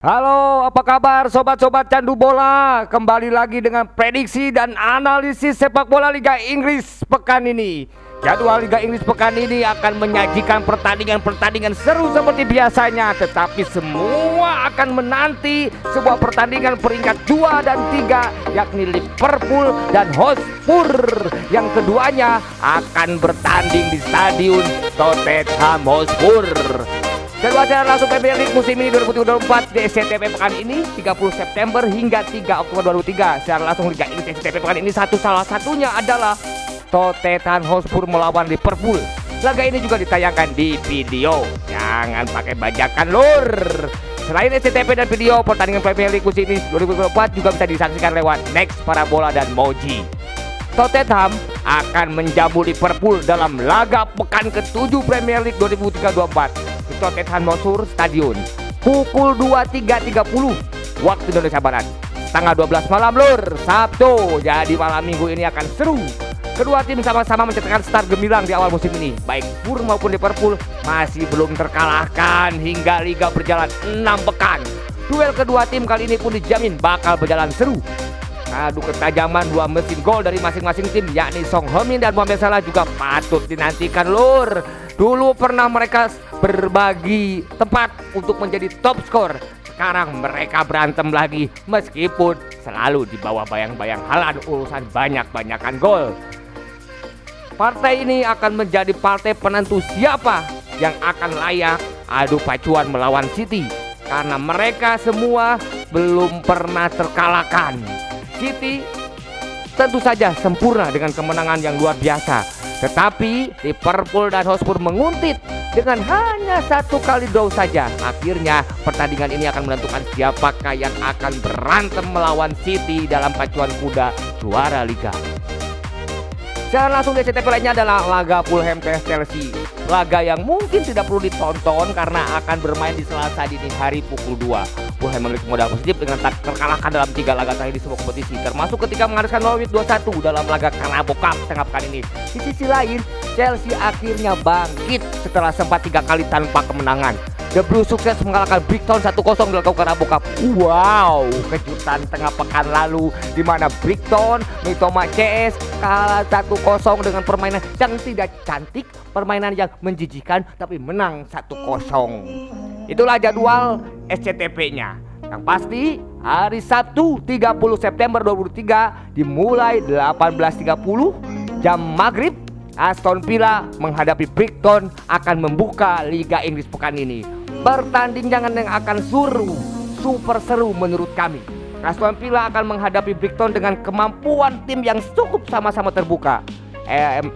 Halo, apa kabar sobat-sobat candu bola? Kembali lagi dengan prediksi dan analisis sepak bola Liga Inggris pekan ini. Jadwal Liga Inggris pekan ini akan menyajikan pertandingan-pertandingan seru seperti biasanya, tetapi semua akan menanti sebuah pertandingan peringkat 2 dan 3, yakni Liverpool dan Hotspur. Yang keduanya akan bertanding di Stadion Tottenham Hotspur. Jadwal siaran langsung Premier League musim ini 2024 di SCTV pekan ini 30 September hingga 3 Oktober 2023. Siaran langsung Liga Inggris SCTV pekan ini salah satunya adalah Tottenham Hotspur melawan Liverpool. Laga ini juga ditayangkan di video. Jangan pakai bajakan lur. Selain SCTV dan video, pertandingan Premier League musim ini 2024 juga bisa disaksikan lewat Next Parabola dan Moji. Tottenham akan menjamu Liverpool dalam laga pekan ke-7 Premier League 2023-24 di Tottenham Hotspur Stadion pukul 23.30 waktu Indonesia Barat, tanggal 12 malam lur, Sabtu. Jadi malam minggu ini akan seru. Kedua tim sama-sama mencetakkan start gemilang di awal musim ini. Baik Spurs maupun Liverpool masih belum terkalahkan hingga liga berjalan 6 pekan. Duel kedua tim kali ini pun dijamin bakal berjalan seru. Adu ketajaman dua mesin gol dari masing-masing tim, yakni Son Heung-min dan Mohamed Salah, juga patut dinantikan lur. Dulu pernah mereka berbagi tempat untuk menjadi top skor. Sekarang mereka berantem lagi meskipun selalu di bawah bayang-bayang halan urusan banyak-banyakan gol. Partai ini akan menjadi partai penentu siapa yang akan layak adu pacuan melawan City, karena mereka semua belum pernah terkalahkan. City tentu saja sempurna dengan kemenangan yang luar biasa, tetapi Liverpool dan Hotspur menguntit dengan hanya satu kali draw saja. Akhirnya pertandingan ini akan menentukan siapakah yang akan berantem melawan City dalam pacuan kuda juara Liga. Secara langsung di SCTV lainnya adalah laga Fulham vs Chelsea. Laga yang mungkin tidak perlu ditonton karena akan bermain di Selasa dini hari pukul 2. Fulham memiliki modal positif dengan tak terkalahkan dalam 3 laga terakhir di semua kompetisi, termasuk ketika mengharuskan Norwich 2-1 dalam laga Carabao Cup tengah pekan ini. Di sisi lain, Chelsea akhirnya bangkit setelah sempat 3 kali tanpa kemenangan. The Blues sukses mengalahkan Brighton 1-0 dalam Carabao Cup. Wow, kejutan tengah pekan lalu di mana Brighton Mitoma CS kalah 1-0 dengan permainan yang tidak cantik, permainan yang menjijikan, tapi menang 1-0. Itulah jadwal SCTV-nya. Yang pasti hari Sabtu 30 September 2023 dimulai 18.30 jam maghrib, Aston Villa menghadapi Brighton akan membuka Liga Inggris pekan ini. Pertandingan yang akan super seru menurut kami. Aston Villa akan menghadapi Brighton dengan kemampuan tim yang cukup sama-sama terbuka.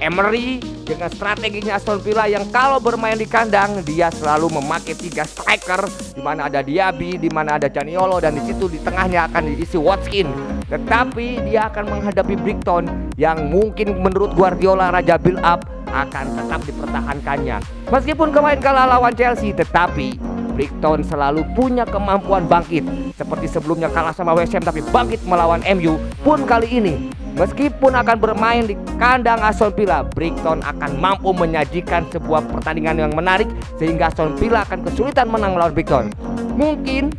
Emery dengan strateginya Aston Villa yang kalau bermain di kandang dia selalu memakai 3 striker, di mana ada Diaby, di mana ada Zaniolo, dan di situ di tengahnya akan diisi Watkins. Tetapi dia akan menghadapi Brighton yang mungkin menurut Guardiola raja build up akan tetap dipertahankannya. Meskipun kemarin kalah lawan Chelsea, tetapi Brighton selalu punya kemampuan bangkit. Seperti sebelumnya kalah sama West Ham tapi bangkit melawan MU pun kali ini. Meskipun akan bermain di kandang Aston Villa, Brighton akan mampu menyajikan sebuah pertandingan yang menarik sehingga Aston Villa akan kesulitan menang melawan Brighton. Mungkin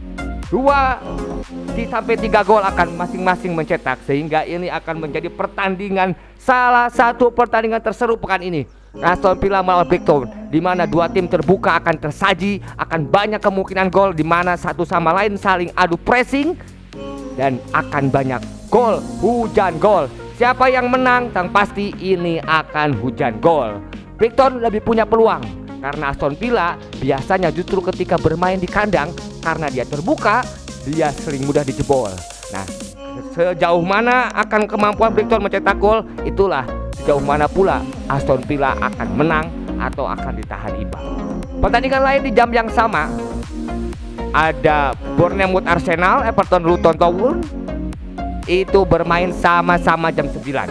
2-3 gol akan masing-masing mencetak, sehingga ini akan menjadi pertandingan salah satu pertandingan terseru pekan ini. Aston Villa melawan Brighton, di mana dua tim terbuka akan tersaji, akan banyak kemungkinan gol, di mana satu sama lain saling adu pressing dan akan banyak gol, hujan gol. Siapa yang menang? Yang pasti ini akan hujan gol. Brighton lebih punya peluang karena Aston Villa biasanya justru ketika bermain di kandang, karena dia terbuka, dia sering mudah dijebol. Nah, sejauh mana akan kemampuan Brighton mencetak gol, itulah sejauh mana pula Aston Villa akan menang atau akan ditahan imbang. Pertandingan lain di jam yang sama ada Bournemouth Arsenal, Everton Luton Town. Itu bermain sama-sama jam 9.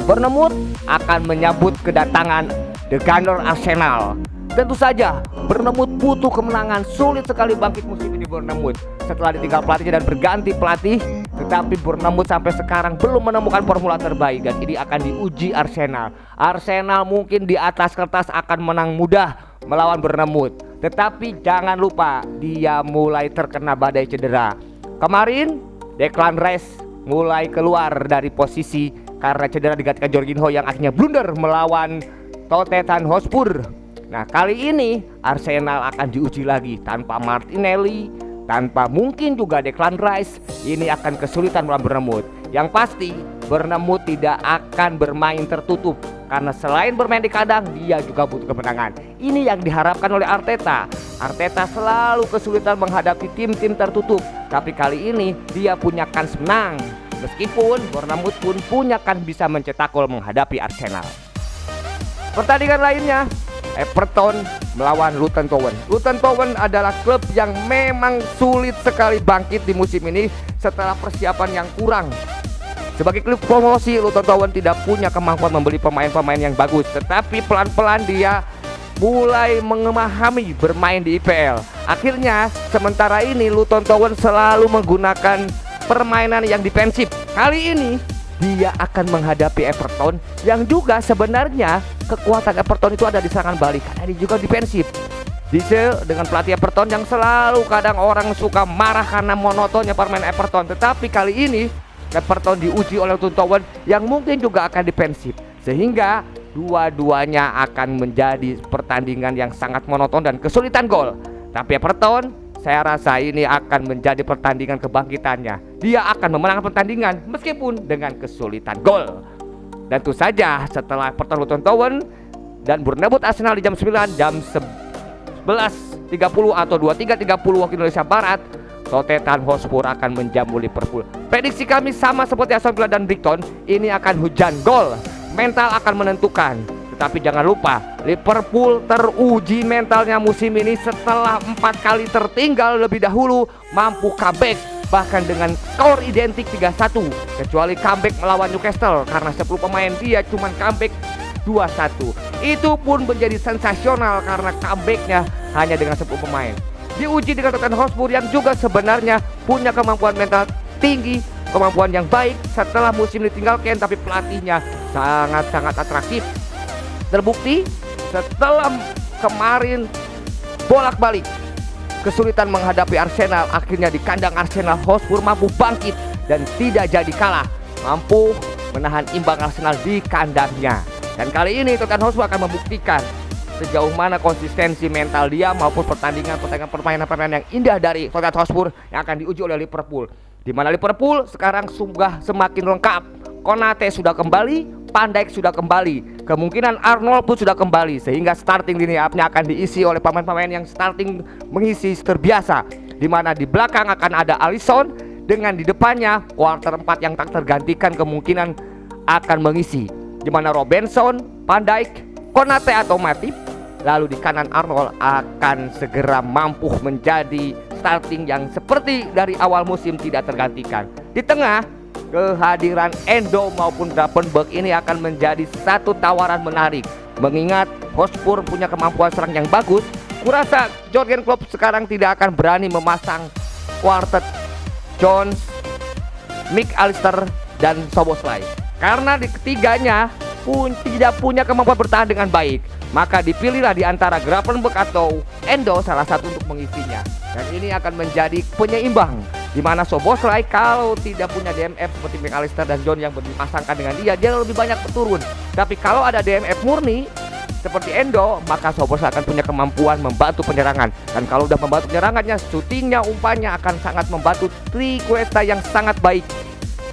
Bournemouth akan menyambut kedatangan The Gunners Arsenal. Tentu saja Bournemouth butuh kemenangan, sulit sekali bangkit musim ini Bournemouth setelah ditinggal pelatihnya dan berganti pelatih. Tetapi Bournemouth sampai sekarang belum menemukan formula terbaik, dan ini akan diuji Arsenal. Arsenal mungkin di atas kertas akan menang mudah melawan Bournemouth. Tetapi jangan lupa dia mulai terkena badai cedera. Kemarin Declan Rice mulai keluar dari posisi karena cedera digantikan Jorginho yang akhirnya blunder melawan Tottenham Hotspur. Nah, kali ini Arsenal akan diuji lagi tanpa Martinelli, tanpa mungkin juga Declan Rice. Ini akan kesulitan melawan Bournemouth. Yang pasti Bournemouth tidak akan bermain tertutup, karena selain bermain di kandang, dia juga butuh kemenangan. Ini yang diharapkan oleh Arteta. Arteta selalu kesulitan menghadapi tim-tim tertutup, tapi kali ini dia punya kans menang. Meskipun Bournemouth pun punya kans bisa mencetak gol menghadapi Arsenal. Pertandingan lainnya, Everton melawan Luton Town. Luton Town adalah klub yang memang sulit sekali bangkit di musim ini setelah persiapan yang kurang. Sebagai klub promosi, Luton Town tidak punya kemampuan membeli pemain-pemain yang bagus, tetapi pelan-pelan dia mulai memahami bermain di IPL. Akhirnya sementara ini Luton Town selalu menggunakan permainan yang defensif. Kali ini dia akan menghadapi Everton yang juga sebenarnya kekuatan Everton itu ada di serangan balik, karena dia juga defensif. Diesel dengan pelatih Everton yang selalu kadang orang suka marah karena monotonnya permainan Everton, tetapi kali ini Everton diuji oleh Luton Town yang mungkin juga akan defensif, sehingga dua-duanya akan menjadi pertandingan yang sangat monoton dan kesulitan gol. Tapi Everton, saya rasa ini akan menjadi pertandingan kebangkitannya. Dia akan memenangkan pertandingan meskipun dengan kesulitan gol. Dan tentu saja setelah Everton Luton Town dan Bournemouth Arsenal di jam 9, jam 11.30 atau 23.30 waktu Indonesia Barat, Tottenham Hotspur akan menjamu Liverpool. Prediksi kami sama seperti Aston Villa dan Brighton, ini akan hujan gol. Mental akan menentukan. Tetapi jangan lupa, Liverpool teruji mentalnya musim ini setelah 4 kali tertinggal lebih dahulu, mampu comeback bahkan dengan skor identik 3-1, kecuali comeback melawan Newcastle karena 10 pemain dia cuma comeback 2-1. Itu pun menjadi sensasional karena comebacknya hanya dengan 10 pemain. Diuji dengan Tottenham Hotspur yang juga sebenarnya punya kemampuan mental tinggi, kemampuan yang baik setelah musim ditinggalkan, tapi pelatihnya sangat-sangat atraktif. Terbukti setelah kemarin bolak-balik kesulitan menghadapi Arsenal, akhirnya di kandang Arsenal Hotspur mampu bangkit dan tidak jadi kalah, mampu menahan imbang Arsenal di kandangnya. Dan kali ini Tottenham Hotspur akan membuktikan sejauh mana konsistensi mental dia maupun pertandingan permainan yang indah dari Tottenham Hotspur yang akan diuji oleh Liverpool. Di mana Liverpool sekarang sudah semakin lengkap. Konate sudah kembali, Van Dijk sudah kembali, kemungkinan Arnold pun sudah kembali, sehingga starting line up-nya akan diisi oleh pemain-pemain yang starting mengisi terbiasa. Di mana di belakang akan ada Alisson, dengan di depannya quarter 4 yang tak tergantikan kemungkinan akan mengisi. Di mana Robinson, Van Dijk, Konate atau Matip, lalu di kanan Arnold akan segera mampu menjadi starting yang seperti dari awal musim tidak tergantikan. Di tengah, kehadiran Endo maupun Gravenberch ini akan menjadi satu tawaran menarik. Mengingat Hotspur punya kemampuan serang yang bagus, kurasa Jurgen Klopp sekarang tidak akan berani memasang quartet Jones, Mick Allister dan Szoboszlai, karena di ketiganya pun tidak punya kemampuan bertahan dengan baik. Maka dipilihlah di antara Gravenberch atau Endo salah satu untuk mengisinya. Dan ini akan menjadi penyeimbang, di mana Szoboszlai kalau tidak punya DMF seperti Mick Allister dan John yang dipasangkan dengan dia lebih banyak berturun. Tapi kalau ada DMF murni seperti Endo, maka Szoboszlai akan punya kemampuan membantu penyerangan. Dan kalau udah membantu penyerangannya, syutingnya umpannya akan sangat membantu Triqueta yang sangat baik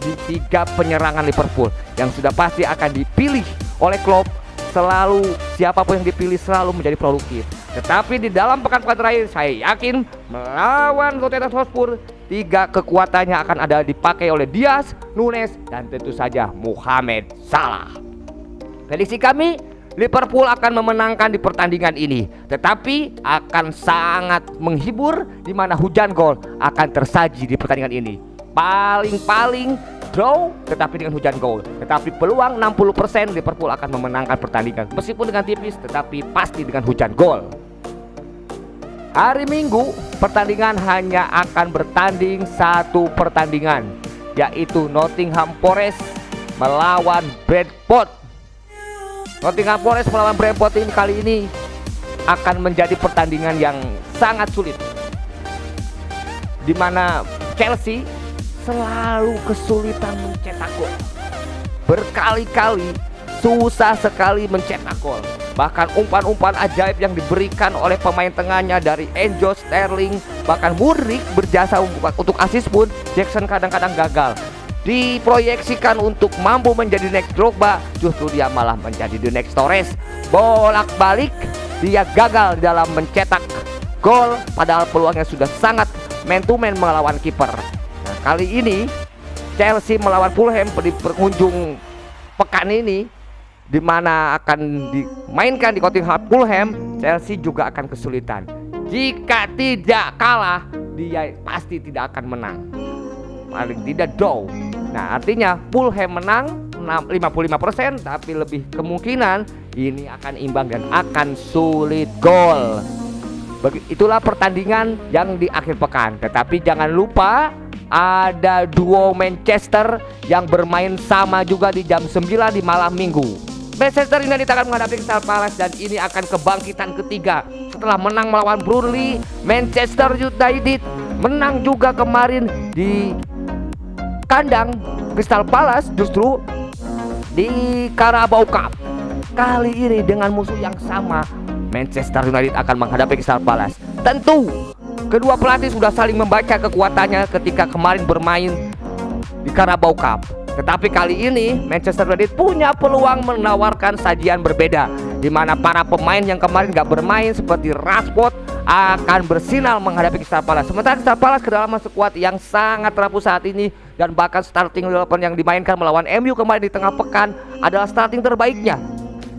di 3 penyerangan Liverpool yang sudah pasti akan dipilih oleh Klopp. Selalu siapapun yang dipilih selalu menjadi produktif. Tetapi di dalam pekan-pekan terakhir saya yakin melawan Tottenham Hotspur 3 kekuatannya akan ada dipakai oleh Diaz, Nunes dan tentu saja Mohamed Salah. Prediksi kami, Liverpool akan memenangkan di pertandingan ini, tetapi akan sangat menghibur di mana hujan gol akan tersaji di pertandingan ini. Paling draw tetapi dengan hujan gol. Tetapi peluang 60% Liverpool akan memenangkan pertandingan, meskipun dengan tipis tetapi pasti dengan hujan gol. Hari Minggu pertandingan hanya akan bertanding 1 pertandingan, yaitu Nottingham Forest melawan Brentford. Nottingham Forest melawan Brentford ini kali ini akan menjadi pertandingan yang sangat sulit, di mana Chelsea selalu kesulitan mencetak gol. Berkali-kali susah sekali mencetak gol. Bahkan umpan-umpan ajaib yang diberikan oleh pemain tengahnya dari Enzo, Sterling, bahkan Mudryk berjasa untuk assist pun Jackson kadang-kadang gagal. Diproyeksikan untuk mampu menjadi next Drogba, justru dia malah menjadi the next Torres. Bolak-balik dia gagal dalam mencetak gol, padahal peluangnya sudah sangat man to man melawan kiper. Nah, kali ini Chelsea melawan Fulham di penghujung pekan ini, di mana akan dimainkan di Nottingham Fulham. Chelsea juga akan kesulitan. Jika tidak kalah, dia pasti tidak akan menang, paling tidak draw. Nah, artinya Fulham menang 55%, tapi lebih kemungkinan ini akan imbang dan akan sulit gol. Itulah pertandingan yang di akhir pekan. Tetapi jangan lupa ada duo Manchester yang bermain sama juga di jam 9 di malam minggu. Manchester United akan menghadapi Crystal Palace, dan ini akan kebangkitan ketiga setelah menang melawan Burnley. Manchester United menang juga kemarin di kandang Crystal Palace, justru di Carabao Cup. Kali ini dengan musuh yang sama, Manchester United akan menghadapi Crystal Palace. Tentu kedua pelatih sudah saling membaca kekuatannya ketika kemarin bermain di Carabao Cup. Tetapi kali ini Manchester United punya peluang menawarkan sajian berbeda, di mana para pemain yang kemarin gak bermain seperti Rashford akan bersinar menghadapi Crystal Palace. Sementara Crystal Palace kedatangan skuad yang sangat rapuh saat ini, dan bahkan starting 11 yang dimainkan melawan MU kemarin di tengah pekan adalah starting terbaiknya.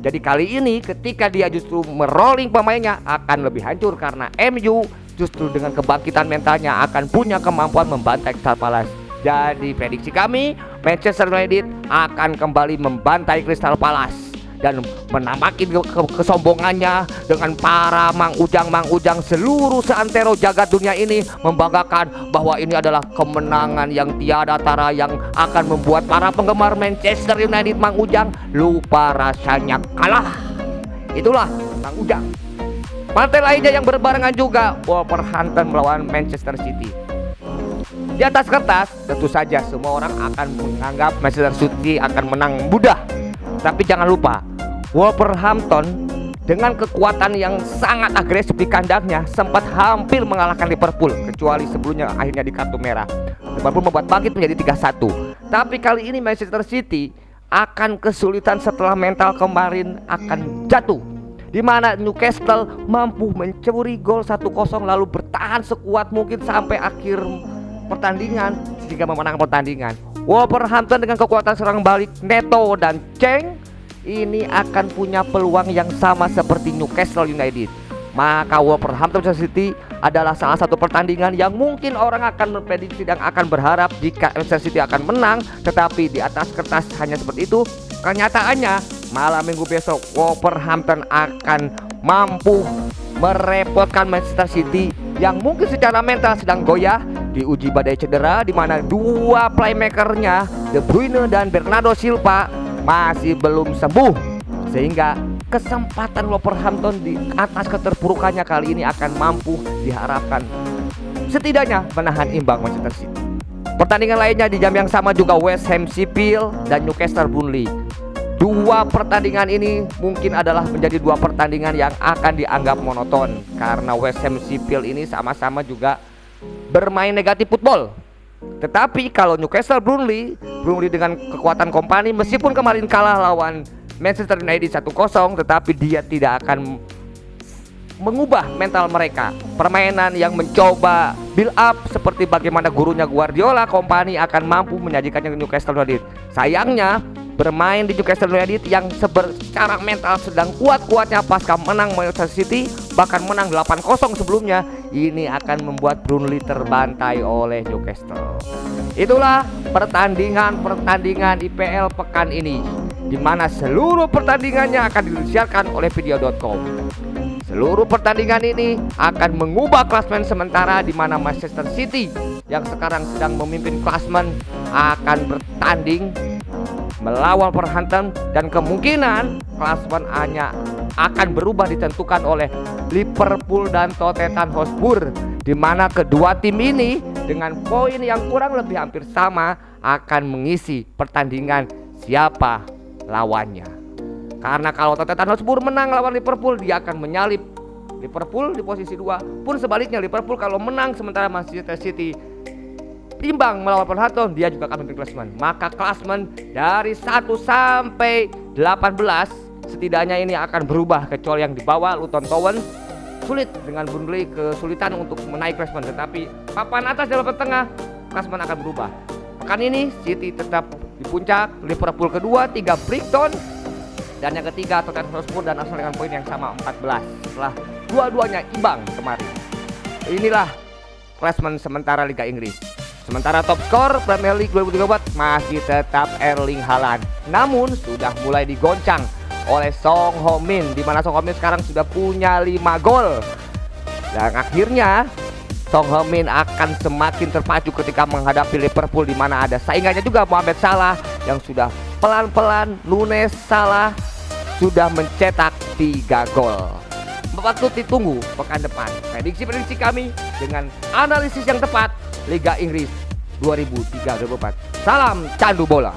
Jadi kali ini ketika dia justru merolling pemainnya akan lebih hancur, karena MU justru dengan kebangkitan mentalnya akan punya kemampuan membantai Crystal Palace. Jadi prediksi kami, Manchester United akan kembali membantai Crystal Palace dan menambahkan kesombongannya dengan para Mang Ujang seluruh seantero jagat dunia ini, membanggakan bahwa ini adalah kemenangan yang tiada tara yang akan membuat para penggemar Manchester United Mang Ujang lupa rasanya kalah. Itulah Mang Ujang. Partai lainnya yang berbarengan juga, Wolverhampton melawan Manchester City. Di atas kertas tentu saja semua orang akan menganggap Manchester City akan menang mudah. Tapi jangan lupa, Wolverhampton dengan kekuatan yang sangat agresif di kandangnya sempat hampir mengalahkan Liverpool, kecuali sebelumnya akhirnya di kartu merah. Liverpool membuat bangkit menjadi 3-1. Tapi kali ini Manchester City akan kesulitan setelah mental kemarin akan jatuh, di mana Newcastle mampu mencuri gol 1-0 lalu bertahan sekuat mungkin sampai akhir pertandingan sehingga memenangkan pertandingan. Wolverhampton dengan kekuatan serang balik Neto dan Cheng ini akan punya peluang yang sama seperti Newcastle United. Maka Wolverhampton City adalah salah satu pertandingan yang mungkin orang akan memprediksi dan akan berharap jika Manchester City akan menang. Tetapi di atas kertas hanya seperti itu. Kenyataannya malam minggu besok Wolverhampton akan mampu merepotkan Manchester City yang mungkin secara mental sedang goyah, diuji badai cedera, di mana dua playmakernya De Bruyne dan Bernardo Silva masih belum sembuh, sehingga kesempatan Wolverhampton di atas keterpurukannya kali ini akan mampu diharapkan setidaknya menahan imbang Manchester City. Pertandingan lainnya di jam yang sama juga, West Ham Sheffield dan Newcastle Burnley. Dua pertandingan ini mungkin adalah menjadi dua pertandingan yang akan dianggap monoton, karena West Ham Sheffield ini sama-sama juga bermain negatif football. Tetapi kalau Newcastle Burnley dengan kekuatan kompani, meskipun kemarin kalah lawan Manchester United 1-0, tetapi dia tidak akan mengubah mental mereka. Permainan yang mencoba build up seperti bagaimana gurunya Guardiola, kompani akan mampu menyajikannya ke Newcastle United. Sayangnya bermain di Newcastle United yang secara mental sedang kuat-kuatnya pasca menang Manchester City, bahkan menang 8-0 sebelumnya, ini akan membuat Burnley terbantai oleh Newcastle. Itulah pertandingan IPL pekan ini, di mana seluruh pertandingannya akan disiarkan oleh video.com. Seluruh pertandingan ini akan mengubah klasemen sementara, di mana Manchester City yang sekarang sedang memimpin klasemen akan bertanding melawan Wolverhampton, dan kemungkinan klasmen hanya akan berubah ditentukan oleh Liverpool dan Tottenham Hotspur, di mana kedua tim ini dengan poin yang kurang lebih hampir sama akan mengisi pertandingan siapa lawannya. Karena kalau Tottenham Hotspur menang lawan Liverpool, dia akan menyalip Liverpool di posisi 2. Pun sebaliknya, Liverpool kalau menang sementara Manchester City timbang melawan Wolverhampton, dia juga akan memiliki klasmen. Maka klasmen dari 1 sampai 18 setidaknya ini akan berubah, kecuali yang di bawah Luton Town sulit dengan Burnley kesulitan untuk menaik klasmen, tetapi papan atas dan papan tengah klasmen akan berubah. Pekan ini City tetap di puncak, Liverpool kedua, 3 Brighton, dan yang ketiga Tottenham Hotspur dan Arsenal dengan poin yang sama 14 setelah dua-duanya imbang kemarin. Inilah klasmen sementara Liga Inggris. Sementara top skor Premier League 2024 masih tetap Erling Haaland, namun sudah mulai digoncang oleh Son Heung-min, di mana Son Heung-min sekarang sudah punya 5 gol. Dan akhirnya Son Heung-min akan semakin terpacu ketika menghadapi Liverpool, di mana ada saingannya juga Mohamed Salah yang sudah pelan-pelan Nunes Salah sudah mencetak 3 gol. Patut ditunggu pekan depan prediksi-prediksi kami dengan analisis yang tepat Liga Inggris 2003-2004. Salam candu bola.